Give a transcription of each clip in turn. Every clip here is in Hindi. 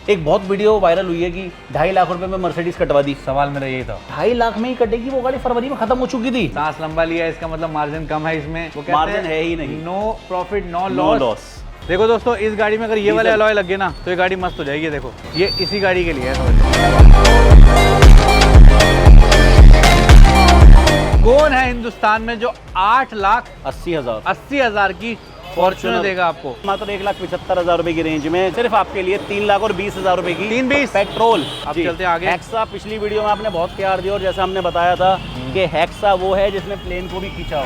एक बहुत वीडियो वायरल हुई है कि 2.5 लाख रुपए में मर्सिडीज कटवा दी। सवाल मेरा यही था, 2.5 लाख में ही कटेगी वो गाड़ी, फरवरी में खत्म हो चुकी थी। सांस लंबा लिया, इसका मतलब मार्जिन कम है इसमें। वो कहते मार्जिन हैं है ही नहीं, no profit no no loss. Loss. देखो दोस्तों, इस गाड़ी में अगर ये वाले अलॉय लग गए ना तो ये गाड़ी मस्त हो जाएगी। देखो ये इसी गाड़ी के लिए है। कौन है हिंदुस्तान में जो 8,80,000 की फॉर्च्यूनर देगा आपको? मात्र 1,75,000 रुपए की रेंज में सिर्फ आपके लिए 3,20,000 रुपए की 3,20 पेट्रोल। अब चलते हैं आगे। हेक्सा, पिछली वीडियो में आपने बहुत प्यार दिया और जैसा हमने बताया था कि हेक्सा वो है जिसने प्लेन को भी खींचा हो।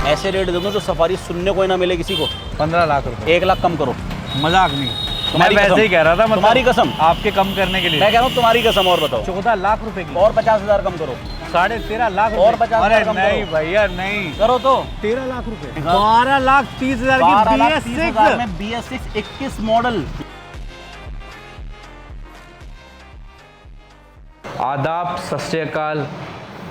ऐसे रेट दे दूं जो सफारी सुनने को ही ना मिले किसी को। 15 लाख रुपए। 1 लाख कम करो, मजाक नहीं, तुम्हारी मैं वैसे ही कह रहा था, मतलब तुम्हारी कसम, आपके कम करने के लिए मैं कह रहा हूँ तुम्हारी कसम। और बताओ, 14 लाख रुपए की और 50,000 कम करो, 13.5 लाख और 50,000 अरे कम नहीं करो। भैया नहीं, करो तो 13 लाख रुपए, 12,30,000 की 12,30,000 में BS6 21 मॉडल। आदाब, सत श्री अकाल,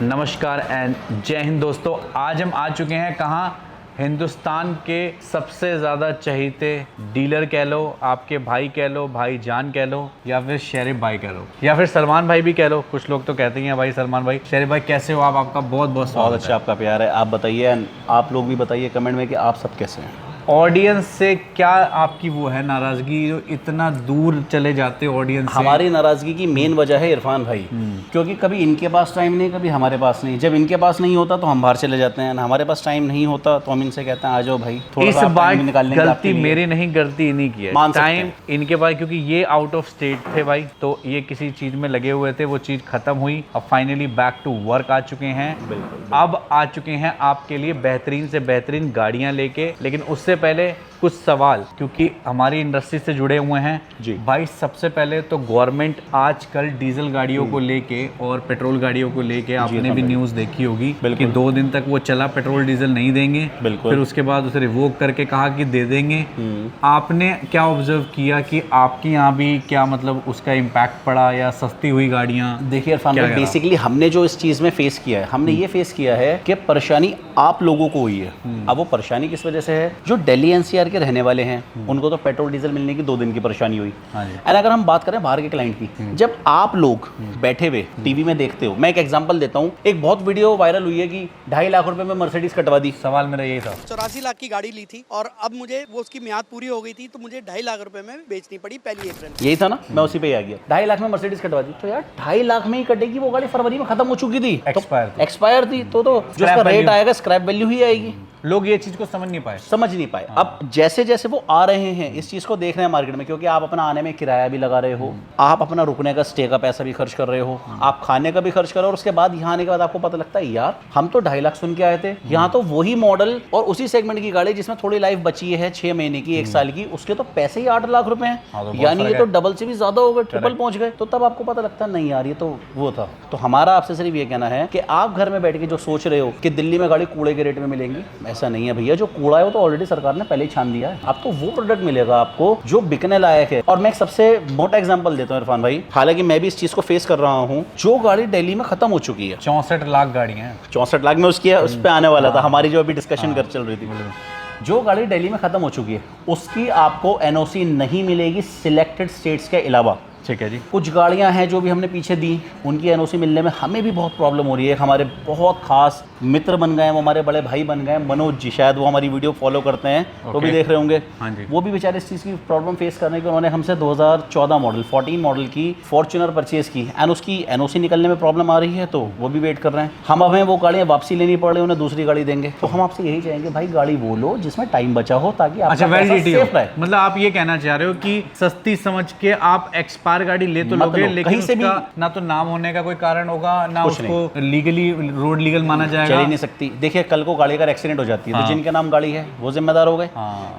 नमस्कार एंड जय हिंद दोस्तों। आज हम आ चुके हैं कहाँ? हिंदुस्तान के सबसे ज़्यादा चहीते डीलर कह लो, आपके भाई कह लो, भाई जान कह लो, या फिर शेरिफ भाई कह लो, या फिर सलमान भाई भी कह लो। कुछ लोग तो कहते हैं भाई सलमान भाई। शेरिफ भाई कैसे हो आप? आपका बहुत बहुत बहुत स्वागत अच्छा आपका प्यार है। आप बताइए, आप लोग भी बताइए कमेंट में कि आप सब कैसे हैं। ऑडियंस से क्या आपकी वो है नाराज़गी जो इतना दूर चले जाते ऑडियंस से? हमारी नाराजगी की मेन वजह है इरफान भाई, क्योंकि कभी इनके पास टाइम नहीं, कभी हमारे पास नहीं। जब इनके पास नहीं होता तो हम बाहर चले जाते हैं, हमारे पास टाइम नहीं होता तो हम इनसे कहते हैं आ जाओ भाई, थोड़ा इस सा बार टाइम निकाल लेंगे आपके गलती लिए। मेरी नहीं, गलती इन्हीं की है। मान सकते टाइम हैं। इनके पास, क्योंकि ये आउट ऑफ स्टेट थे भाई, तो ये किसी चीज में लगे हुए थे, वो चीज खत्म हुई। अब फाइनली बैक टू वर्क आ चुके हैं। बिल्कुल। अब आ चुके हैं आपके लिए बेहतरीन से बेहतरीन गाड़ियां लेके। लेकिन उससे पहले कुछ सवाल, क्योंकि हमारी इंडस्ट्री से जुड़े हुए हैं जी भाई। सबसे पहले तो गवर्नमेंट आजकल डीजल गाड़ियों को लेके और पेट्रोल गाड़ियों को लेके आपने भी न्यूज़ देखी होगी कि 2 दिन तक वो चला, पेट्रोल डीजल नहीं देंगे, बिल्कुल। फिर उसके बाद उसे रिवोक करके कहा कि दे देंगे। आपने क्या ऑब्जर्व किया कि आपके यहाँ भी क्या मतलब उसका इम्पैक्ट पड़ा या सस्ती हुई गाड़ियाँ? देखिए इरफान भाई, बेसिकली हमने जो इस चीज़ में फेस किया है, हमने ये फेस किया है कि परेशानी आप लोगों को हुई है। अब वो परेशानी किस वजह से है? जो दिल्ली NCR के रहने वाले हैं उनको तो पेट्रोल डीजल मिलने की 2 दिन की परेशानी हुई। और अगर हम बात करें बाहर के क्लाइंट की, जब आप लोग बैठे हुए टीवी में देखते हो, मैं एक एग्जांपल देता हूँ। एक बहुत वीडियो वायरल हुई है कि 2.5 लाख रुपए में मर्सिडीज कटवा दी। सवाल मेरा यही था। 84 लाख की गाड़ी ली थी और अब मुझे वो उसकी मियाद पूरी हो गई थी तो मुझे 2.5 लाख रुपए में बेचनी पड़ी पहली अप्रैल। यही था ना, मैं उसी पे ही आ गया। 2.5 लाख में मर्सिडीज कटवा दी, तो यार 2.5 लाख में ही कटेगी वो गाड़ी, फरवरी में खत्म हो चुकी थी, एक्सपायर थी। तो जो उसका रेट आएगा स्क्रैप वैल्यू ही आएगी। लोग ये चीज को समझ नहीं पाए। अब जैसे जैसे वो आ रहे हैं, इस चीज को देख रहे हैं मार्केट में, क्योंकि आप अपना आने में किराया भी लगा रहे हो, आप अपना रुकने का स्टे का पैसा भी खर्च कर रहे हो, आप खाने का भी खर्च कर रहे हो, और उसके बाद यहाँ आने के बाद आपको पता लगता है यार हम तो 2.5 लाख सुन के आए थे, यहाँ तो वही मॉडल और उसी सेगमेंट की गाड़ी जिसमें थोड़ी लाइफ बची है 6 महीने की, 1 साल की, उसके तो पैसे ही 8 लाख रुपए हैं। यानी ये तो डबल से भी ज्यादा हो गए, ट्रिपल पहुंच गए। तो तब आपको पता लगता है नहीं यार ये तो वो था। तो हमारा आपसे सिर्फ ये कहना है कि आप घर में बैठ के जो सोच रहे हो कि दिल्ली में गाड़ी कूड़े के रेट में मिलेंगी, ऐसा नहीं है भैया। जो कूड़ा है वो तो ऑलरेडी सरकार ने पहले ही छान दिया है। अब तो वो प्रोडक्ट मिलेगा आपको जो बिकने लायक है। और मैं एक सबसे मोटा एग्जांपल देता हूँ इरफान भाई, हालांकि मैं भी इस चीज को फेस कर रहा हूँ। जो गाड़ी दिल्ली में खत्म हो चुकी है, 64 लाख गाड़ियां हैं। 64 लाख में उसकी उस पे आने वाला था, हमारी जो अभी डिस्कशन कर चल रही थी। जो गाड़ी दिल्ली में खत्म हो चुकी है उसकी आपको NOC नहीं मिलेगी सिलेक्टेड स्टेट्स के अलावा। ठीक है जी। कुछ गाड़ियां हैं जो भी हमने पीछे दी, उनकी NOC मिलने में हमें भी बहुत प्रॉब्लम हो रही है। हमारे बहुत खास मित्र बन गए हैं, वो हमारे बड़े भाई बन गए हैं, मनोज जी, शायद वो हमारी वीडियो फॉलो करते हैं तो भी देख रहे होंगे। हाँ जी। वो भी बेचारे इस चीज़ की प्रॉब्लम फेस करने की, उन्होंने हमसे 2014 मॉडल 14 मॉडल की फॉर्च्यूनर परचेज की एंड उसकी NOC निकलने में प्रॉब्लम आ रही है, तो वो भी वेट कर रहे हैं। हम हमें वो गाड़ियाँ वापसी लेनी पड़ रही है, उन्हें दूसरी गाड़ी देंगे। तो हम आपसे यही चाहेंगे भाई गाड़ी वो लो जिसमें टाइम बचा हो, ताकि आपका पैसा सेफ रहे। मतलब आप ये कहना चाह रहे हो कि सस्ती समझ के आप एक्सपायर गाड़ी ले तो लोगे, लेकिन कहीं से भी ना तो नाम होने का कोई कारण होगा, ना उसको लीगली रोड लीगल माना जाएगा। चल ही नहीं सकती। देखिए कल को गाड़ी का एक्सीडेंट हो जाती है तो जिनके नाम गाड़ी है वो जिम्मेदार हो गए।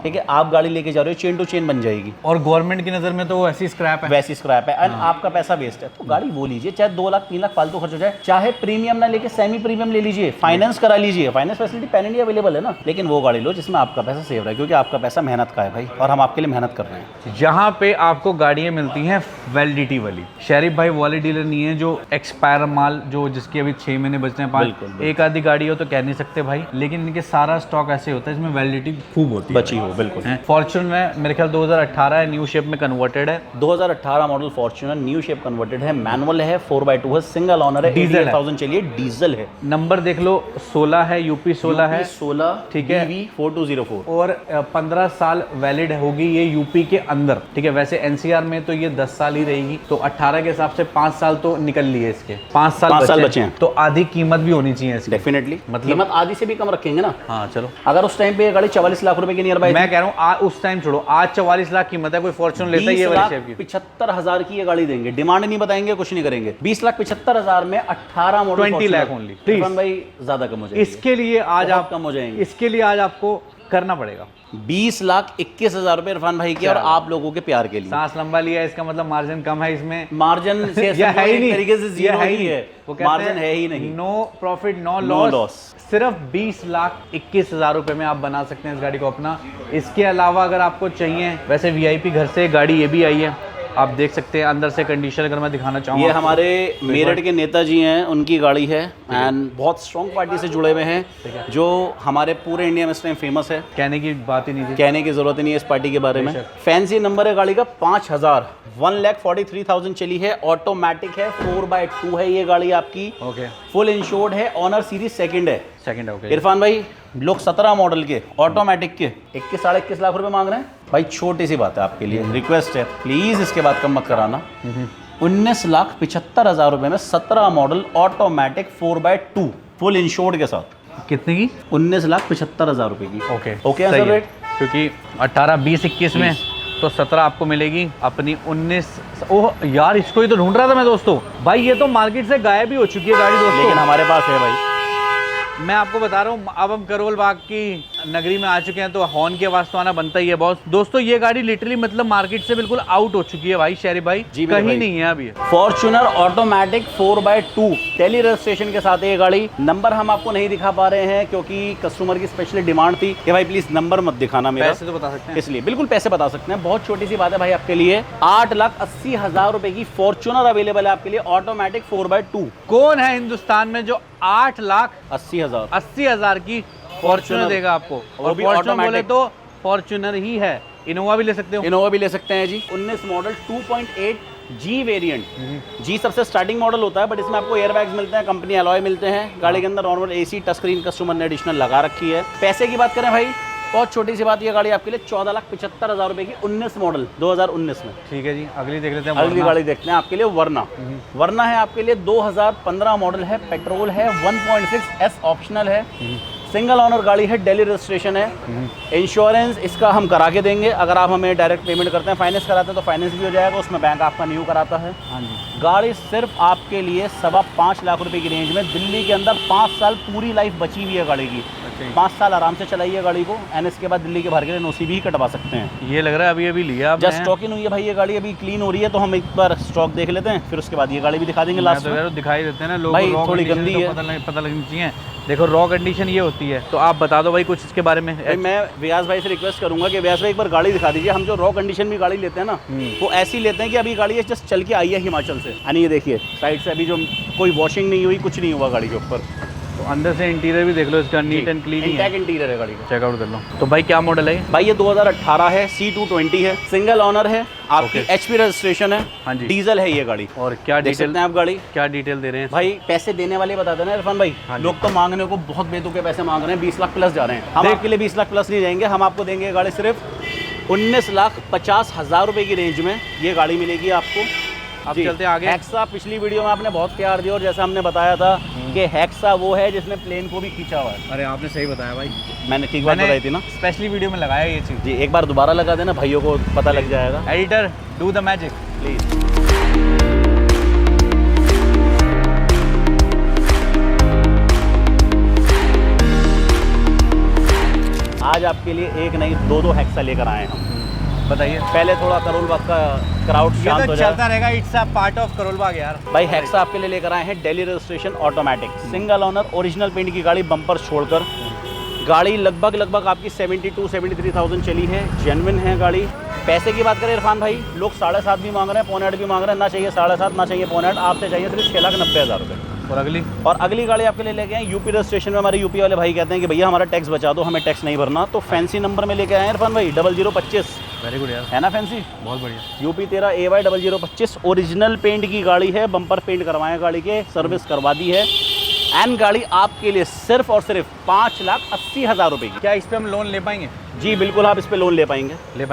ठीक है, आप गाड़ी लेके जा रहे हो, चेन टू चेन बन जाएगी, और गवर्नमेंट की नजर में तो वो ऐसी स्क्रैप है, वैसी स्क्रैप है, एंड आपका पैसा वेस्ट है। तो गाड़ी वो लीजिए, चाहे 2 लाख 3 लाख फालतू खर्च हो जाए, चाहे प्रीमियम ना लेके सेमी प्रीमियम ले लीजिए, फाइनेंस करा लीजिए, finance facility pan India available है ना। लेकिन वो गाड़ी लो जिसमें आपका पैसा सेव रहे, क्योंकि आपका पैसा मेहनत का है भाई, और हम आपके लिए मेहनत कर रहे हैं। जहाँ पे आपको गाड़ियाँ मिलती हैं वैलिडिटी वाली। शरीफ भाई वाले डीलर नहीं है जो एक्सपायर माल जो जिसके अभी 6 महीने बचते हैं, 5 एक आधी गाड़ी हो तो कह नहीं सकते भाई, लेकिन इनके सारा स्टॉक ऐसे होता है इसमें वैलिडिटी खूब होती है, बची हो बिल्कुल। फॉर्च्यूनर है मेरे ख्याल 2018 है, न्यू शेप में कन्वर्टेड है। 2018 model Fortuner new shape converted है, मैनुअल है, 4x2 है, सिंगल ओनर है, डीजल है। 88,000 चलिए, डीजल है। नंबर देख लो 16 है, यूपी 16 है, 16 ठीक है। DV 4204 और 15 साल वैलिड होगी ये यूपी के अंदर, ठीक है। वैसे एनसीआर में तो ये 10 साल ही रहेगी, तो 18 के हिसाब से 5 साल तो निकल लिए इसके, 5 साल बचे हैं, तो आधी कीमत भी होनी चाहिए इसकी। डेफिनेटली मतलब कीमत आधी से भी कम रखेंगे ना। हाँ चलो, अगर उस टाइम पे ये गाड़ी 44 लाख रुपए की नियर बाय, मैं कह रहा हूँ उस टाइम छोड़ो, आज 44 लाख कीमत है, कोई फॉर्च्यून लेता है ये वाली शेप की 75,000 की ये गाड़ी देंगे, डिमांड नहीं बताएंगे, कुछ नहीं करेंगे। 20,75,000 में 18 मॉडल 20 लाख ओनली, प्लीज भाई, ज्यादा कम हो जाएंगे इसके लिए आज बहुत आप कम हो जाएंगे। इसके लिए आज आपको करना पड़ेगा 20,21,000 रुपए इरफान भाई के, और आप लोगों के प्यार के लिए। सांस लंबा लिया है, इसका मतलब मार्जिन कम है इसमें, मार्जिन से ये है ही नहीं, तरीके से जीरो ही है, वो कहते मार्जिन हैं है ही नहीं, no profit no No loss. loss। सिर्फ 20,21,000 रुपए में आप बना सकते हैं इस गाड़ी को अपना। इसके अलावा अगर आपको चाहिए, वैसे वीआईपी घर से गाड़ी ये भी आई है, आप देख सकते हैं अंदर से कंडीशन अगर मैं दिखाना चाहूँ। ये हमारे मेरठ के नेताजी हैं, उनकी गाड़ी है, एंड बहुत स्ट्रॉन्ग पार्टी से जुड़े हुए हैं, जो हमारे पूरे इंडिया में इस टाइम फेमस है, कहने की बात ही नहीं थी, कहने की जरूरत ही नहीं है इस पार्टी के बारे में। फैंसी नंबर है गाड़ी का 5,000, 1,43,000 चली है, ऑटोमेटिक है, 4x2 है ये गाड़ी आपकी, ओके फुल इंश्योर्ड है, ऑनर सीरीज सेकंड है। Second okay. इरफान भाई लोग 17 मॉडल के ऑटोमेटिक के 21 साढ़े 21 लाख रुपए मांग रहे हैं भाई, छोटी सी बात है आपके लिए, रिक्वेस्ट है प्लीज इसके बाद कम मत कराना। 19,75,000 रुपए में 17 model automatic 4x2 full insured के साथ, कितने की? 19,75,000 रुपए की। ओके ओके सही सर है। रेट, क्योंकि 18, 20, 21 में तो 17 आपको मिलेगी अपनी 19। ओह यार, इसको ही तो ढूंढ रहा था मैं दोस्तों, भाई ये तो मार्केट से गायब ही हो चुकी है गाड़ी दोस्तों, लेकिन हमारे पास है भाई। मैं आपको बता रहा हूँ, अब हम करोल बाग की नगरी में आ चुके हैं तो हॉर्न के आवाज तो आना बनता ही है बॉस। दोस्तों ये गाड़ी लिटरली मतलब मार्केट से बिल्कुल आउट हो चुकी है भाई, शरीफ भाई जी मेरे कहीं भाई। नहीं है अभी। Fortuner automatic 4x2 tele registration के साथ है ये गाड़ी। नंबर हम आपको नहीं दिखा पा रहे हैं क्योंकि कस्टमर की स्पेशली डिमांड थी कि भाई प्लीज नंबर मत दिखाना मेरा, पैसे तो बता सकते हैं, इसलिए बिल्कुल पैसे बता सकते हैं। बहुत छोटी सी बात है भाई आपके लिए, 8,80,000 रुपए की फॉर्च्यूनर अवेलेबल है आपके लिए ऑटोमेटिक 4x2। कौन है हिंदुस्तान में जो 8,80,000 की फॉर्च्यूनर देगा आपको? वो और भी फॉर्च्यूनर बोले automatic। तो फॉर्च्यूनर ही है, इनोवा भी ले सकते हो, इनोवा भी ले सकते हैं जी। 19 मॉडल 2.8 जी वेरिएंट, जी सबसे स्टार्टिंग मॉडल होता है, बट इसमें आपको एयरबैग्स मिलते हैं, कंपनी अलॉय मिलते हैं, गाड़ी के अंदर normal AC touch screen customer ने एडिशनल लगा रखी है। पैसे की बात करें भाई, बहुत छोटी सी बात, ये गाड़ी आपके लिए 14,75,000 रुपए की 19 मॉडल 2019 में। ठीक है जी, अगली देख लेते हैं। अगली गाड़ी देखते हैं आपके लिए वर्ना। वर्ना है आपके लिए 2015 मॉडल है, पेट्रोल है, 1.6 एस ऑप्शनल है, सिंगल ओनर गाड़ी है, दिल्ली रजिस्ट्रेशन है। इंश्योरेंस इसका हम करा के देंगे, अगर आप हमें डायरेक्ट पेमेंट करते हैं, फाइनेंस कराते हैं तो फाइनेंस भी हो जाएगा, उसमें बैंक आपका न्यू कराता है। हाँ जी, गाड़ी सिर्फ आपके लिए 5.25 लाख रुपए की रेंज में, दिल्ली के अंदर 5 साल पूरी लाइफ बची हुई है गाड़ी की, 5 साल आराम से चलाइए गाड़ी को, एनएस के बाद दिल्ली के बाहर के लिए नोसी भी कटवा सकते हैं। ये लग रहा है अभी अभी लिया जस्ट स्टॉक इन हुई है भाई, ये गाड़ी अभी क्लीन हो रही है, तो हम एक बार स्टॉक देख लेते हैं, फिर उसके बाद ये गाड़ी भी दिखा देंगे लास्ट में। तो दिखाई देते हैं ना लोग, भाई raw थोड़ी condition गंदी तो है। पता लगनी चाहिए। देखो रॉ कंडीशन ये होती है, तो आप बता दो भाई कुछ इसके बारे में। भाई मैं व्यास भाई से रिक्वेस्ट करूंगा कि व्यास भाई एक बार गाड़ी दिखा दीजिए। हम जो रॉ कंडीशन में गाड़ी लेते हैं ना, वो ऐसी लेते हैं कि अभी गाड़ी जस्ट चल के आई है हिमाचल से, यानी ये देखिए साइड से अभी जो कोई वॉशिंग नहीं हुई, कुछ नहीं हुआ गाड़ी के ऊपर। तो अंदर से इंटीरियर भी देख लो इसका, नीट एंड क्लीन है, इंटैक्ट इंटीरियर है गाड़ी का, चेकआउट कर लो। तो भाई क्या मॉडल है? भाई ये 2018 है, C220 है, सिंगल ओनर है, आपकी Okay। HP रजिस्ट्रेशन है, हाँ जी। डीजल है ये गाड़ी। और क्या देख डिटेल, सकते हैं आप गाड़ी। क्या डिटेल दे रहे हैं भाई पैसे देने वाले बताते हैं ना इरफान भाई, हाँ जी। लोग तो मांगने को बहुत बेतुके पैसे मांग रहे हैं, 20 लाख प्लस जा रहे हैं। हम देख- आपके लिए 20 लाख प्लस नहीं जाएंगे, हम आपको देंगे गाड़ी सिर्फ 19,50,000 रुपए की रेंज में, ये गाड़ी मिलेगी आपको। अब जी। चलते हैं आगे। हेक्सा पिछली वीडियो में आपने बहुत प्यार दिया, और जैसा हमने बताया था कि हेक्सा वो है जिसने प्लेन को भी खींचा हुआ है। अरे आपने सही बताया भाई, मैंने ठीक बात बताई थी ना स्पेशली वीडियो में लगाया ये चीज़। जी। एक बार दोबारा लगा देना, भाइयों को पता लग जाएगा editor do the magic please. आज आपके लिए एक नहीं दो हेक्सा लेकर आए हैं हम। बताइए। पहले थोड़ा करोल बाग का क्राउड ये शांत तो हो जाए। चलता रहेगा, it's a part of Karol Bagh यार। भाई हेक्सा आपके लिए लेकर आए हैं Delhi registration automatic, single owner, original paint की गाड़ी, बम्पर छोड़कर। गाड़ी लगभग आपकी 72-73,000 चली है, जेन्युइन है गाड़ी, पैसे की बात करें इरफान भाई, लोग 7.5 भी मांग रहे हैं, 7.25 भी मांग रहे हैं, ना चाहिए 7.5, ना चाहिए 7.25, आपसे चाहिए सिर्फ 6,90,000 रुपये। और अगली गाड़ी आपके लिए लेके आए यूपी रजिस्ट्रेशन में। हमारे यूपी वाले भाई कहते हैं कि भैया हमारा टैक्स बचा दो, हमें टैक्स नहीं भरना, तो फैंसी नंबर में लेके आए हैं इरफान भाई 0025। वेरी गुड यार, है ना फैंसी, बहुत बढ़िया। यूपी 13 AY 0025 ओरिजिनल पेंट की गाड़ी है, बम्पर पेंट करवाए गाड़ी के, सर्विस करवा दी है। एंड गाड़ी आपके लिए सिर्फ और सिर्फ 5,80,000 रुपये की। क्या इस पे हम लोन ले पाएंगे? जी बिल्कुल, आप इस पे लोन ले पाएंगे, ले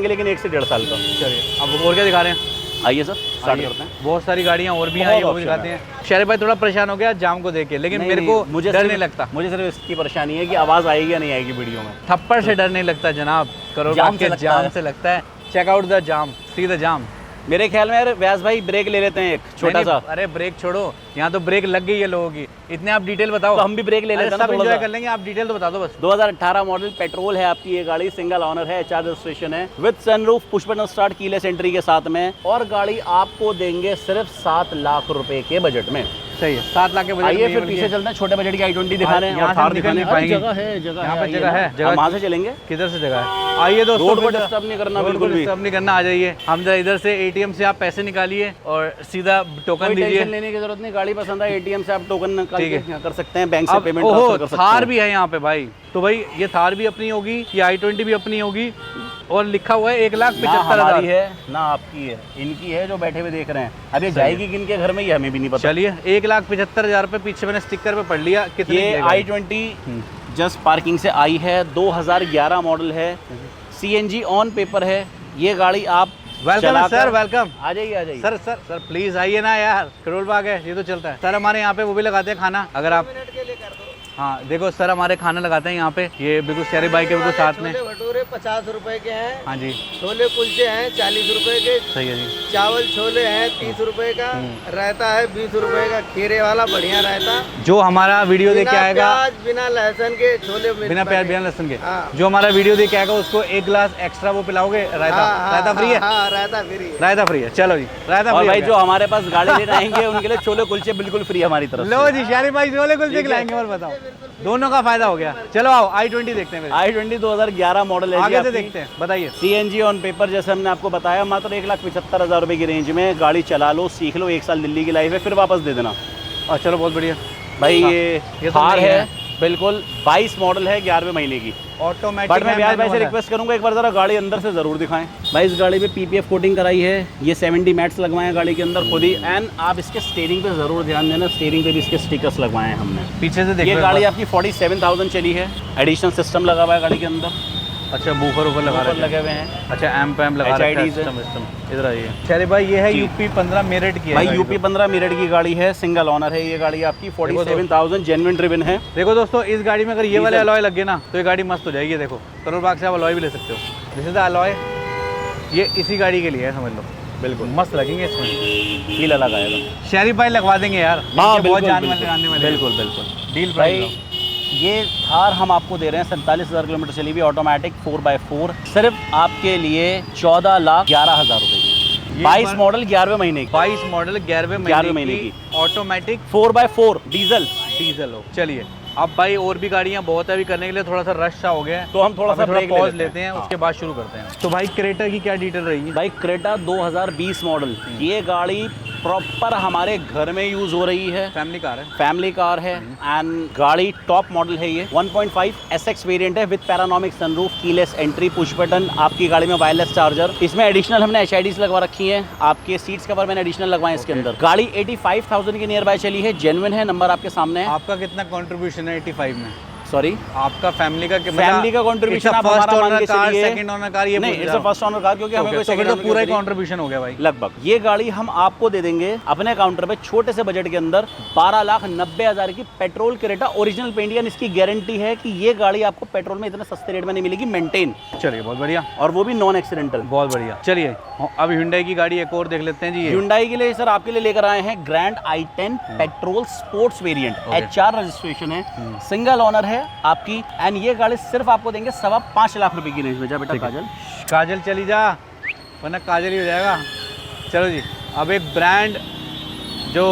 लेकिन 1 से 1.5 साल का। चलिए अब और क्या दिखा रहे हैं? आइए सर, स्टार्ट करते हैं। बहुत सारी गाड़ियाँ और भी बहुत आई, वो option दिखाते हैं। शहर भाई थोड़ा परेशान हो गया जाम को देख के, लेकिन मेरे को मुझे डर नहीं लगता। मुझे सिर्फ इसकी परेशानी है कि आवाज़ आएगी या नहीं आएगी वीडियो में। थप्पड़ से डर नहीं लगता जनाब, करोड़ जाम के से लगता जाम है। से लगता है। Check out the jam, see the jam. मेरे ख्याल में यार व्यास भाई ब्रेक ले लेते हैं एक छोटा सा। अरे ब्रेक छोड़ो, यहाँ तो ब्रेक लग गई है लोगों की। इतने आप डिटेल बताओ, तो हम भी ब्रेक ले लेते हैं ना सब थोड़ा एंजॉय सा। कर लेंगे, आप डिटेल तो बता दो बस। 2018 मॉडल पेट्रोल है आपकी ये गाड़ी, सिंगल ओनर है, HR रजिस्ट्रेशन है, with sunroof, push button start, keyless entry के साथ में। और गाड़ी आपको देंगे सिर्फ 7 लाख रुपए के बजट में। सही है, 7 लाख के बजट में आइए ये फिर वाली पीछे है। चलते हैं, छोटे बजट की i20 दिखा रहे हैं यहाँ और से थार हम निकल दिखाने नहीं पाएंगे। जगह है, जगह यहाँ है, पे जगह है, हम जगह वहाँ से चलेंगे। किधर से जगह है? आइए दोस्तों, रोड को फिर डिस्टर्ब नहीं करना रोड को बिल्कुल भी। डिस्टर्ब नहीं करना, आ जाइए। हम जरा इधर से ATM से आप पैसे निकालिए और सीधा टोकन कोई दीजिए। टेंशन लेने की जरूरत नहीं, गाड़ी पसंद है ATM से आप टोकन निकाल ठीक के कर सकते हैं, बैंक से अब पेमेंट ओहो, ट्रांसफर कर सकते हैं। थार भी है यहाँ पे भाई। तो भाई ये थार भी अपनी होगी, ये i20 भी अपनी होगी, और लिखा हुआ है 1,75,000। हमारी है ना आपकी है, इनकी है जो बैठे हुए देख रहे हैं। अब ये जाएगी किन के घर में ये हमें भी नहीं पता। चलिए 1,75,000 रुपये पीछे मैंने स्टिकर पे पढ़ लिया। कितने ये की है गाड़ी? i20 जस्ट पार्किंग से आई है, 2011 मॉडल है, CNG ऑन पेपर है। ये गाड़ी आप वेलकम चलाकर- सर, वेलकम। आ जाइए आ जाइए। सर प्लीज आइए ना यार, करोल बाग है, ये तो चलता है। सर हमारे यहाँ पे वो भी लगाते हैं खाना, अगर आप हाँ देखो सर हमारे खाना लगाते हैं यहाँ पे, ये बिल्कुल शहरी बाइक के बिल्कुल साथ में। भटूरे 50 रुपए के हैं। हाँ जी छोले कुलचे हैं 40 रुपए के। सही है जी। चावल छोले हैं 30 रुपए का। रायता है 20 रुपए का, खीरे वाला बढ़िया रायता। जो हमारा वीडियो देख के बिना आएगा, प्याज बिना लहसुन के छोले मिल बिना प्याज पाएंगे। बिना लहसुन के, हाँ। जो हमारा वीडियो देख के आएगा उसको 1 गिलास एक्स्ट्रा वो पिलाओगे रायता। हाँ, रायता फ्री है? हाँ रायता फ्री है। रायता फ्री है, चलो जी रायता और फ्री भाई हो जो गया। हमारे पास गाड़ी लेने आएंगे उनके लिए छोले कुलचे बिल्कुल फ्री हमारी तरफ से। लो जी शहरी भाई छोले कुलचे खिलाएंगे, और बताओ दोनों का फायदा हो गया। चलो आओ i20 देखते हैं फिर। i20 2011 मॉडल है जी आगे से आपकी। देखते हैं, बताइए। CNG ऑन पेपर, जैसे हमने आपको बताया, मात्र 1,75,000 रुपए की रेंज में गाड़ी चला लो, सीख लो, 1 साल दिल्ली की लाइफ है, फिर वापस दे देना। और चलो बहुत बढ़िया। भाई हाँ, ये ये तो थार नहीं है, है। बिल्कुल 22 मॉडल है, 11वें महीने की। ऑटोमेटिक बट मैं व्यास भाई से रिक्वेस्ट करूंगा एक बार जरा गाड़ी अंदर से जरूर दिखाएं। भाई इस गाड़ी पे PPF कोटिंग कराई है, ये 70 मैट्स लगवाए हैं गाड़ी के अंदर खुद ही। एंड आप इसके स्टीयरिंग पे जरूर ध्यान देना, स्टीयरिंग पे भी इसके स्टिकर्स लगवाए हैं हमने। पीछे से देखो ये एक गाड़ी बार। आपकी 47,000 चली है, एडिशनल सिस्टम लगा हुआ है गाड़ी के अंदर, अच्छा बूफर ऊपर लगा ऊपर रखे लगे हुए हैं। अच्छा एम्प लगा रखा है, HIDs है। सिस्टम इधर आइए। शहरी भाई ये है जी। यूपी 15 मेरठ की है भाई गाड़ी यूपी तो। 15 मेरठ की गाड़ी है, सिंगल ओनर है ये गाड़ी आपकी, 47,000 जेन्युइन ड्रिवन है। देखो दोस्तों इस गाड़ी में अगर ये वाले डीजल। अलॉय लग गए ना तो ये गाड़ी मस्त हो जाएगी। देखो करोल बाग से आप अलॉय भी ले सकते हो, दिस इज द अलॉय, ये इसी गाड़ी के लिए है, समझ लो। बिल्कुल मस्त लगेंगे इसमें, कीला लगाएगा। शहरी भाई लगवा देंगे यार। हाँ इनके बहुत बिल्कुल जान बिल्कुल, वाले आने वाले बिल्कुल बिल्कुल। डील भाई प्राइस ये थार हम आपको दे रहे हैं 47,000 किलोमीटर चली हुई, ऑटोमेटिक 4x4, सिर्फ आपके लिए 14,11,000 रुपए की। ये 22 बार- मॉडल 11वें महीने की, 22 मॉडल 11वें 11वें महीने महीने की ऑटोमेटिक 4x4 डीजल। डीजल हो। चलिए अब भाई और भी गाड़ियां बहुत है, अभी करने के लिए थोड़ा सा रश सा हो गया है, तो हम थोड़ा सा ब्रेक पॉज लेते हैं, हाँ। उसके बाद शुरू करते हैं। तो भाई क्रेटा की क्या डिटेल रहेगी? भाई क्रेटा 2020 मॉडल, ये गाड़ी प्रॉपर हमारे घर में यूज हो रही है, फैमिली कार है। फैमिली कार है एंड गाड़ी टॉप मॉडल है। ये 1.5 SX वेरिएंट है with panoramic sunroof, keyless entry, push button, आपकी गाड़ी में वायरलेस चार्जर। इसमें एडिशनल हमने HIDs लगवा रखी हैं, आपके सीट्स कवर मैंने एडिशनल लगवाए इसके अंदर। गाड़ी 85,000 के नियर बाय चली है, जेन्युइन है, नंबर आपके सामने है। आपका कितना कंट्रीब्यूशन है 85 में? सॉरी, आपका फैमिली का फैमिली का कंट्रीब्यूशन आप हमारा मान के चलिए, सेकंड ओनर कार ये नहीं बोल इट्स रहा अ फर्स्ट ओनर कार, क्योंकि हमें कोई तो फिर second तो owner पूरा ही की जरूरत कंट्रीब्यूशन हो गया भाई। नहीं। लगभग ये गाड़ी हम आपको दे देंगे अपने काउंटर पे छोटे से बजट के अंदर 12,90,000 की पेट्रोल क्रेटा ओरिजिनल पेंट, यानी इसकी गारंटी है कि ये गाड़ी आपको पेट्रोल में इतने सस्ते रेट में नहीं मिलेगी, मेंटेन, चलिए बहुत बढ़िया, और वो भी नॉन एक्सीडेंटल। बहुत बढ़िया। चलिए अब Hyundai की गाड़ी एक और देख लेते हैं जी। ये Hyundai के लिए सर आपके लिए लेकर आए हैं grand i10 petrol sports variant, HR registration है, सिंगल ओनर है आपकी। एंड ये गाड़ी सिर्फ आपको देंगे 5.25 लाख रुपए की रेंज में। जा बेटा काजल, काजल चली जा, वरना काजल ही हो जाएगा। चलो जी अब एक ब्रांड जो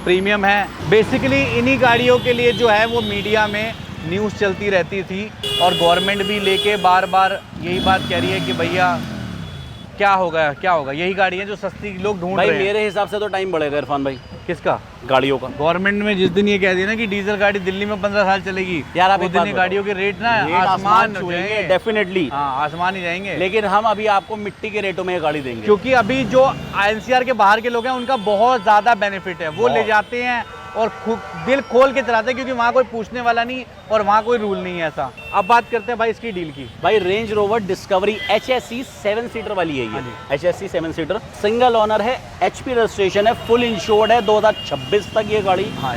प्रीमियम है, बेसिकली इन्हीं गाड़ियों के लिए जो है वो मीडिया में न्यूज़ चलती रहती थी, और गवर्नमेंट भी लेके बार बार यही बात कह रही है कि भैया क्या होगा क्या होगा? यही गाड़ी है जो सस्ती लोग ढूंढ भाई रहे हैं। मेरे हिसाब से तो टाइम बढ़ेगा इरफान भाई, किसका? गाड़ियों का। गवर्नमेंट में जिस दिन ये कह दिया ना कि डीजल गाड़ी दिल्ली में 15 साल चलेगी, यार आप उस एक दिन बात ये बताओ, गाड़ियों के रेट ना रेट आसमान छुएंगे जाएंगे। डेफिनेटली, हाँ, आसमान ही जाएंगे। लेकिन हम अभी आपको मिट्टी के रेटों में ये गाड़ी देंगे। क्योंकि अभी जो एनसीआर के बाहर के लोग हैं उनका बहुत ज़्यादा बेनिफिट है, वो ले बहुत। जाते हैं और दिल खोल के चलाते हैं, क्योंकि वहाँ कोई पूछने वाला नहीं और वहाँ कोई रूल नहीं है ऐसा। अब बात करते हैं भाई इसकी डील की। भाई range rover discovery HSE 7 seater वाली है हाँ ये, HSE 7 सीटर, सिंगल ओनर है, HP रजिस्ट्रेशन है, फुल इंश्योर्ड है 2026 तक ये गाड़ी। हाँ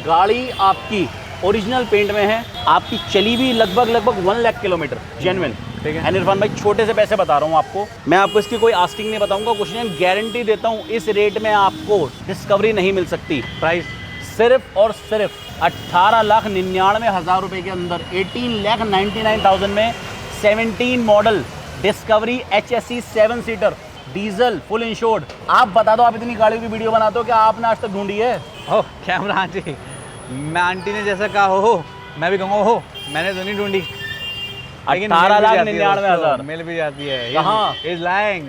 गाड़ी आपकी ओरिजिनल पेंट में है, आपकी चली भी लगभग 1 लाख किलोमीटर जेन्युइन। ठीक है। एंड इरफान भाई छोटे से पैसे बता रहा हूँ आपको, मैं आपको इसकी कोई आस्किंग नहीं बताऊंगा, कुछ नहीं, गारंटी देता हूँ इस रेट में आपको डिस्कवरी नहीं मिल सकती। प्राइस सिर्फ और सिर्फ 18,99,000 रुपए के अंदर, 18,99,000 में 17 model discovery HSE 7 seater diesel full insured. आप बता दो, आप इतनी गाड़ी की वीडियो बनाते हो, क्या आपने आज तक ढूंढी है? हो कैमरा आंटी, मैं आंटी ने जैसा कहा हो मैं भी कहूँगा हो, मैंने तो नहीं ढूंढी। 18,99,000 मिल भी जाती है। कहाँ? Is lying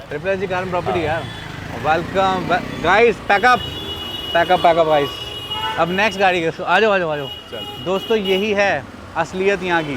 triple H car property यार। Welcome guys, pack up guys. अब नेक्स्ट गाड़ी आ जाओ आ जाओ आ जाओ। दोस्तों यही है असलियत यहाँ की,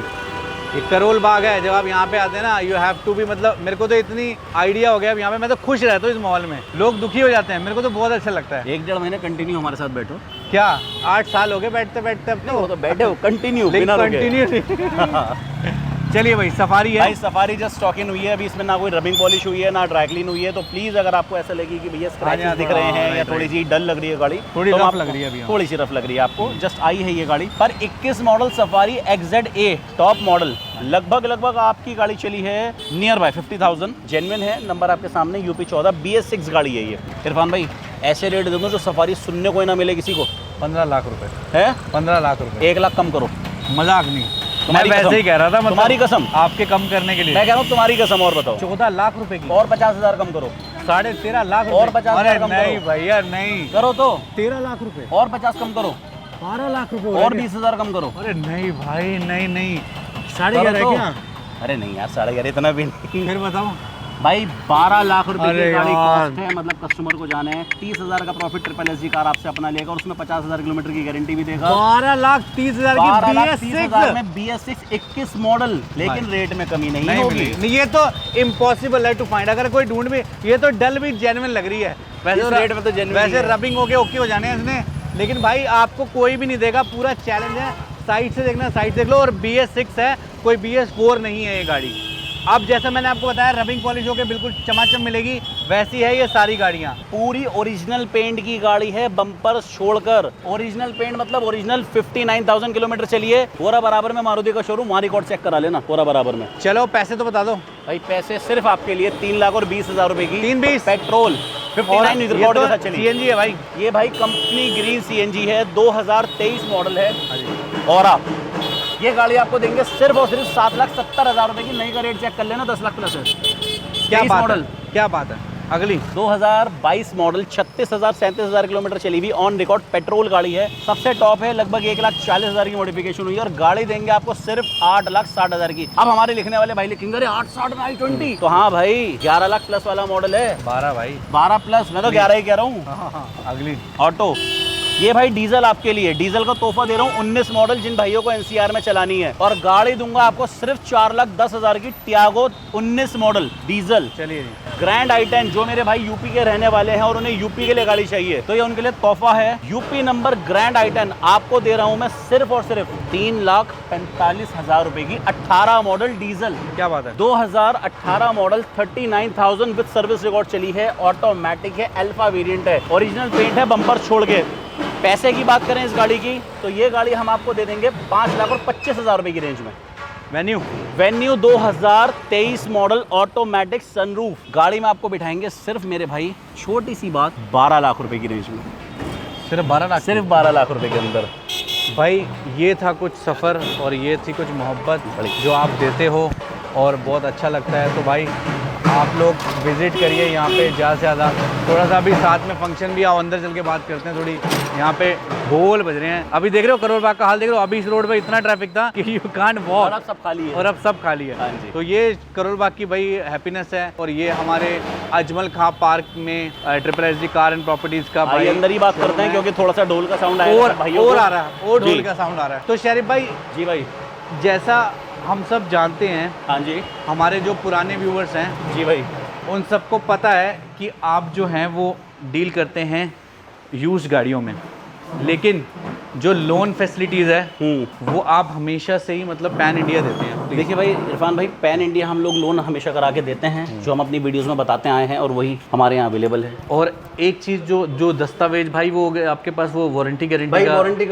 ये करोल बाग है। जब आप यहाँ पे आते हैं ना, यू हैव टू भी, मतलब मेरे को तो इतनी आइडिया हो गया अब यहाँ पे, मैं तो खुश रहता हूँ इस माहौल में। लोग दुखी हो जाते हैं, मेरे को तो बहुत अच्छा लगता है। 1-1.5 महीने कंटिन्यू हमारे साथ बैठो। क्या 8 साल हो गए बैठते बैठते अब वो तो बैठे हो कंटिन्यू, लेकिन बिना रुके। कंटिन्यू। चलिए भाई, सफारी है भाई सफारी जस्ट स्टॉक इन हुई है, अभी इसमें ना कोई रबिंग पॉलिश हुई है ना ड्राई क्लीन हुई है, तो प्लीज़ अगर आपको ऐसा लगे कि भैया स्क्रैचेस दिख रहे हैं या थोड़ी सी डल लग रही है गाड़ी, थोड़ी तो रफ आपको- लग रही है अभी, हाँ। थोड़ी सी रफ लग रही है आपको, जस्ट आई है ये गाड़ी। पर 21 model safari XZA top model, लगभग आपकी गाड़ी चली है नियर बाय 50,000, जेन्युइन है, नंबर आपके सामने, UP 14 BS6 गाड़ी है ये। इरफान भाई ऐसे रेट दे दूँ जो सफारी सुनने को ही ना मिले किसी को। 15 लाख रुपए है 15 लाख रुपए 1 लाख कम करो, मजाक नहीं, मैं तुम्हारी वैसे कसम। ही कह रहा था, मतलब तुम्हारी कसम, आपके कम करने के लिए। मैं कह रहा हूँ तुम्हारी कसम, और बताओ 14 लाख रुपए की और 50,000 कम करो, 13.5 लाख और रुपए। 50,000 अरे कम नहीं करो। भैया नहीं, करो तो 13 लाख रुपए और 50 कम करो 12 लाख रुपए और 20,000 कम करो। अरे नहीं भाई, नहीं करो 11.5 तो। क्या? अरे नहीं यार 11.5 इतना भी नहीं फिर बताओ। भाई 12 लाख रुपए अरे की गाड़ी यार। कॉस्ट है, मतलब कस्टमर को जाना है, 30,000 का प्रॉफिट ट्रिपल एसजी कार आपसे अपना लेगा और उसमें 50,000 किलोमीटर की गारंटी भी देगा। 12,30,000 की 12,30,000 BS6 में BS6 21 मॉडल, लेकिन रेट में कमी नहीं होगी। नहीं, ये तो इम्पॉसिबल है टू फाइंड, अगर कोई ढूंढ भी, ये तो डल भी जेन्युइन लग रही है। वैसे इस रेट में तो genuine वैसे ही है। रबिंग होके ओके हो जाने हैं इसने, लेकिन भाई आपको कोई भी नहीं देगा, पूरा चैलेंज है। साइड से देखना, साइड देख लो, और BS6 है, कोई BS4 नहीं है ये गाड़ी। अब जैसा मैंने आपको बताया, रबिंग पॉलिश होके बिल्कुल चमाचम मिलेगी, वैसी है ये सारी गाड़ियाँ। पूरी ओरिजिनल पेंट की गाड़ी है, बम्पर छोड़कर। ओरिजिनल पेंट मतलब ओरिजिनल 59,000 किलोमीटर चली है। कोरा बराबर में मारुति का शोरूम, वहाँ रिकॉर्ड चेक करा लेना, कोरा बराबर में। चलो पैसे तो बता दो। भाई पैसे सिर्फ आपके लिए 3 लाख और 20,000 रुपए की 320 पेट्रोल 59 रिकॉर्ड के साथ चली। CNG है भाई, ये भाई कंपनी ग्रीन CNG है, 2023 मॉडल है। और आप ये गाड़ी आपको देंगे सिर्फ और सिर्फ 7,70,000 रुपए की। नई का रेट चेक कर लेना, 10 लाख प्लस है। क्या 23 बात मॉडल, है, क्या बात है। अगली 2022 मॉडल, 36,000-37,000 किलोमीटर चली हुई, ऑन रिकॉर्ड पेट्रोल गाड़ी है। सबसे टॉप है, लगभग 1,40,000 की मॉडिफिकेशन हुई है और गाड़ी देंगे आपको सिर्फ 8,60,000 की। अब हमारे लिखने वाले भाई लिखेंगे, अरे 860 में i20, तो हाँ भाई 11 लाख प्लस वाला मॉडल है। 12 भाई, 12 प्लस, मैं तो 11 ही कह रहा हूँ। हाँ। अगली ऑटो, ये भाई डीजल आपके लिए, डीजल का तोहफा दे रहा हूँ, 19 मॉडल जिन भाइयों को NCR में चलानी है, और गाड़ी दूंगा आपको सिर्फ 4,10,000 की टियागो 19 मॉडल डीजल। चलिए जी। ग्रैंड i10, जो मेरे भाई यूपी के रहने वाले हैं और उन्हें यूपी के लिए गाड़ी चाहिए, तो ये उनके लिए तोहफा है। यूपी नंबर ग्रैंड i10 आपको दे रहा हूं मैं सिर्फ और सिर्फ 3,45,000 रुपए की, 18 मॉडल डीजल। क्या बात है। 2018 मॉडल, 39,000 विद सर्विस रिकॉर्ड चली है, ऑटोमेटिक है, अल्फा वेरिएंट है, ओरिजिनल पेंट है, बम्पर छोड़ के। पैसे की बात करें इस गाड़ी की, तो ये गाड़ी हम आपको दे देंगे 5,25,000 रुपए की रेंज में। वेन्यू 2023 मॉडल, ऑटोमेटिक सनरूफ गाड़ी में आपको बिठाएंगे सिर्फ मेरे भाई, छोटी सी बात, 12 लाख रुपए की रेंज में, सिर्फ 12 लाख, सिर्फ 12 लाख रुपए के अंदर। भाई ये था कुछ सफ़र और ये थी कुछ मोहब्बत जो आप देते हो और बहुत अच्छा लगता है। तो भाई आप लोग विजिट करिए यहाँ पे ज़्यादा से ज़्यादा। थोड़ा सा अभी साथ में फंक्शन भी, आओ अंदर चल के बात करते हैं थोड़ी। यहाँ पे ढोल बज रहे हैं। अभी देख रहे हो करोल बाग का हाल देख रहे हो। अभी इस रोड पे इतना ट्रैफिक था कि यू कांट वॉक, और अब सब खाली है। और अब सब खाली है। हाँ जी। तो ये करोल बाग की भाई हैप्पीनेस है। और ये हमारे अजमल खां पार्क में SSSG कार एंड प्रॉपर्टीज का भाई अंदर ही बात करते हैं क्योंकि थोड़ा सा ढोल का साउंड आया और आ रहा है, और ढोल का साउंड आ रहा है। तो शरीफ भाई जी भाई, जैसा हम सब जानते हैं, हाँ जी हमारे जो पुराने व्यूवर्स हैं जी भाई, उन सबको पता है कि आप जो हैं वो डील करते हैं यूज्ड गाड़ियों में, लेकिन जो लोन फैसिलिटीज़ है वो आप हमेशा से ही मतलब पैन इंडिया देते हैं। देखिए भाई इरफान भाई, पैन इंडिया हम लोग लोन हमेशा करा के देते हैं, जो हम अपनी वीडियोस में बताते आए हैं और वही हमारे यहाँ अवेलेबल है। और एक चीज़ जो दस्तावेज भाई वो हो गए आपके पास, वो वारंटी गारंटी भाई का वारंटी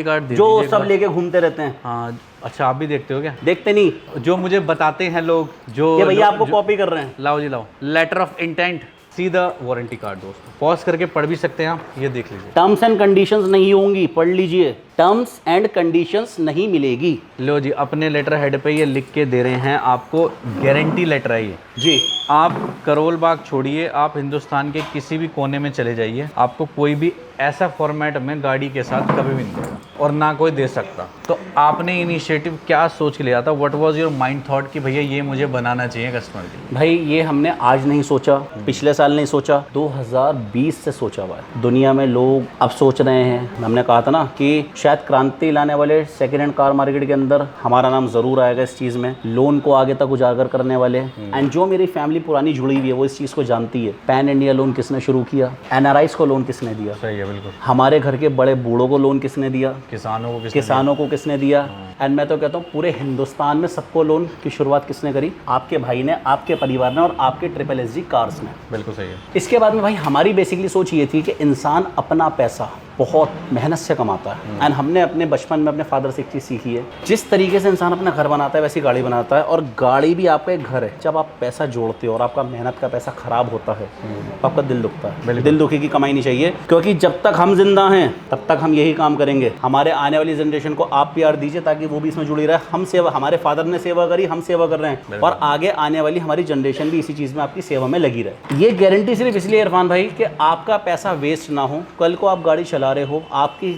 कार्ड दे जो दीजिए एक सब बार। लेके घूमते रहते हैं। हाँ, अच्छा आप भी देखते हो क्या? देखते नहीं जो मुझे बताते हैं लोग, जो कि भैया आपको कॉपी कर रहे हैं। लाओ जी लाओ, letter of intent, see the warranty card. दोस्तों पॉज करके पढ़ भी सकते हैं आप, ये देख लीजिए। टर्म्स एंड कंडीशंस नहीं होंगी, पढ़ लीजिए, टर्म्स एंड कंडीशंस नहीं मिलेगी। लो जी, अपने लेटर हेड पे ये लिख के दे रहे हैं आपको, गारंटी लेटर है ये जी। आप करोल बाग छोड़िए, आप हिंदुस्तान के किसी भी कोने में चले जाइए, आपको कोई भी ऐसा फॉर्मेट में गाड़ी के साथ कभी भी नहीं देगा और ना कोई दे सकता। तो आपने इनिशिएटिव क्या सोच के लिया था? What was your mind thought कि भैया ये मुझे बनाना चाहिए कस्टमर के लिए? भाई ये हमने आज नहीं सोचा, पिछले साल नहीं सोचा, 2020 से सोचा हुआ है। दुनिया में लोग अब सोच रहे हैं, हमने कहा था ना कि शायद क्रांति लाने वाले सेकेंड हैंड कार मार्केट के अंदर हमारा नाम जरूर आएगा इस चीज़ में, लोन को आगे तक उजागर करने वाले। एंड जो मेरी फैमिली पुरानी जुड़ी हुई है वो इस चीज़ को जानती है, पैन इंडिया लोन किसने शुरू किया, NRIs को लोन किसने दिया, सही है, बिल्कुल। हमारे घर के बड़े बूढ़ों को लोन किसने दिया, किसानों को किसने दिया। एंड मैं तो कहता हूँ पूरे हिंदुस्तान में सबको लोन की शुरुआत किसने करी? आपके भाई ने, आपके परिवार ने और आपके SSSG कार्स ने। बिल्कुल सही है। इसके बाद में भाई हमारी बेसिकली सोच ये थी कि इंसान अपना पैसा बहुत मेहनत से कमाता है। एंड हमने अपने बचपन में अपने फादर से एक चीज़ सीखी है, जिस तरीके से इंसान अपना घर बनाता है वैसी गाड़ी बनाता है, और गाड़ी भी आपका एक घर है। जब आप पैसा जोड़ते हो और आपका मेहनत का पैसा खराब होता है तो आपका दिल दुखता है। दिल दुखी की कमाई नहीं चाहिए, क्योंकि जब तक हम जिंदा हैं तब तक हम यही काम करेंगे। हमारे आने वाली जनरेशन को आप प्यार दीजिए ताकि वो भी इसमें जुड़ी रहे। हम सेवा, हमारे फादर ने सेवा करी, हम सेवा कर रहे हैं, और आगे आने वाली हमारी जनरेशन भी इसी चीज़ में आपकी सेवा में लगी रहे। ये गारंटी सिर्फ इसलिए इरफान भाई कि आपका पैसा वेस्ट ना हो। कल को आप गाड़ी चला रहे हो, आपकी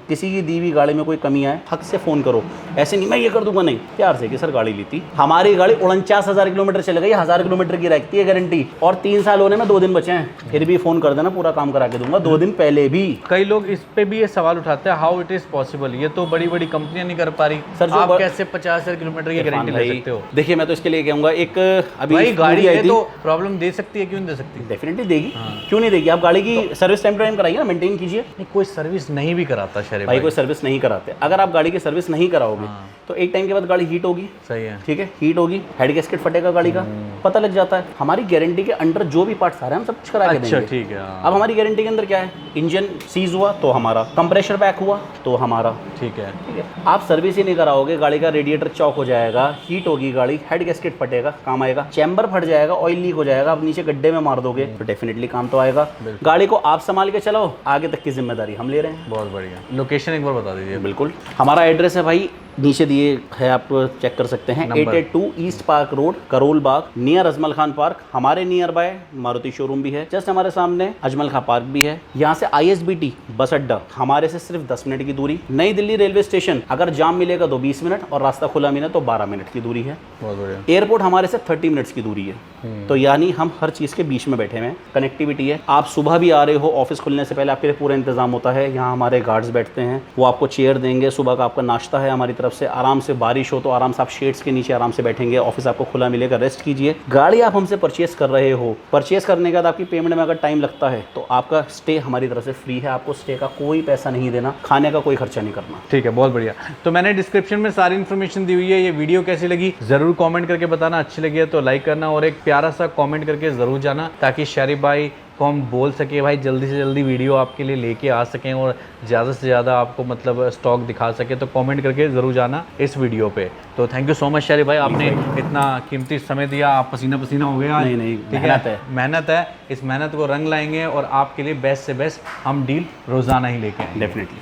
किसी की दी हुई गाड़ी में कोई कमी आए, हक से फ़ोन करो। ऐसे नहीं मैं ये कर दूंगा, नहीं, प्यार से कि सर गाड़ी ली थी, हमारी गाड़ी 49,000 किलोमीटर चले गई, 1000 किलोमीटर की रखती है गारंटी, और 3 साल होने में 2 दिन बचे हैं, फिर भी फ़ोन कर देना, पूरा काम करा के दूंगा 2 दिन पहले भी। कई लोग इस पे भी ये सवाल उठाते हैं, हाउ इट इज पॉसिबल, ये तो बड़ी बड़ी कंपनियां नहीं कर पा रही सर, जो आप कैसे 50,000 किलोमीटर की गारंटी ले सकते हो? देखिए मैं तो इसके लिए कहूँगा, एक अभी भाई गाड़ी आई है थी, तो प्रॉब्लम दे सकती है, क्यों नहीं दे सकती? डेफिनेटली देगी, क्यों नहीं देगी। आप गाड़ी की सर्विस टाइम टू टाइम कराइए ना, मेंटेन कीजिए। नहीं, कोई सर्विस नहीं भी कराता शरीफ भाई कोई सर्विस नहीं कराते। अगर आप गाड़ी की सर्विस नहीं कराओगे तो एक टाइम के बाद गाड़ी हीट होगी। सही है। ठीक है, हीट होगी, हेड गैस्केट फटेगा गाड़ी का, पता लग जाता है। हमारी गारंटी के अंडर जो भी पार्ट्स आ रहे हैं हम सब कुछ करा के देंगे। अच्छा ठीक है, हाँ। अब हमारी गारंटी के अंदर क्या है, इंजन सीज हुआ तो हमारा, कंप्रेशर बैक हुआ तो हमारा। ठीक है। ठीक है, आप सर्विस ही नहीं कराओगे, गाड़ी का रेडिएटर चौक हो जाएगा, हीट होगी गाड़ी, हेड गैस्केट फटेगा, काम आएगा। चैम्बर फट जाएगा, ऑयल लीक हो जाएगा, आप नीचे गड्ढे में मार दोगे तो डेफिनेटली काम तो आएगा। गाड़ी को आप संभाल के चलाओ, आगे तक की जिम्मेदारी हम ले रहे हैं। बहुत बढ़िया। लोकेशन एक बार बता दीजिए। बिल्कुल, हमारा एड्रेस है भाई नीचे दिए है, आप चेक कर सकते हैं। 882 east park road, Karol Bagh, near Ajmal Khan park. हमारे नियर बाय मारुति शोरूम भी है, जस्ट हमारे सामने अजमल खान पार्क भी है। यहाँ से ISBT बस अड्डा हमारे से सिर्फ 10 मिनट की दूरी। नई दिल्ली रेलवे स्टेशन अगर जाम मिलेगा तो 20 मिनट, और रास्ता खुला मिले तो 12 मिनट की दूरी है। बहुत बढ़िया। एयरपोर्ट हमारे से 30 मिनट्स की दूरी है। तो यानी हम हर चीज़ के बीच में बैठे हुए हैं, कनेक्टिविटी है। आप सुबह भी आ रहे हो, ऑफिस खुलने से पहले आपके लिए पूरा इंतजाम होता है। यहाँ हमारे गार्ड्स बैठते हैं, वो आपको चेयर देंगे, सुबह का आपका नाश्ता है हमारी तरफ से, आराम से बारिश हो तो आराम से आप शेड्स के नीचे आराम से बैठेंगे, ऑफिस आपको खुला मिलेगा, रेस्ट कीजिए। गाड़ी आप हमसे परचेस कर रहे हो, परचेस करने के बाद आपकी पेमेंट में अगर टाइम लगता है तो आपका स्टे हमारी तरफ से फ्री है, आपको स्टे का कोई पैसा नहीं देना, खाने का कोई खर्चा नहीं करना। ठीक है, बहुत बढ़िया। तो मैंने डिस्क्रिप्शन में सारी इन्फॉर्मेशन दी हुई है। ये वीडियो कैसी लगी जरूर कमेंट करके बताना, अच्छी लगी है तो लाइक करना, और एक प्यारा सा कमेंट करके जरूर जाना, ताकि शरीफ भाई को हम बोल सके भाई जल्दी से जल्दी वीडियो आपके लिए लेके आ सकें और ज़्यादा से ज़्यादा आपको मतलब स्टॉक दिखा सके। तो कमेंट करके ज़रूर जाना इस वीडियो पे। तो थैंक यू सो मच शरीफ भाई, आपने इतना कीमती समय दिया। आप पसीना पसीना हो गया। नहीं, ठीक मेहनत है, मेहनत है। इस मेहनत को रंग लाएंगे और आपके लिए बेस्ट से बेस्ट हम डील रोज़ाना ही लेके आएंगे। डेफिनेटली।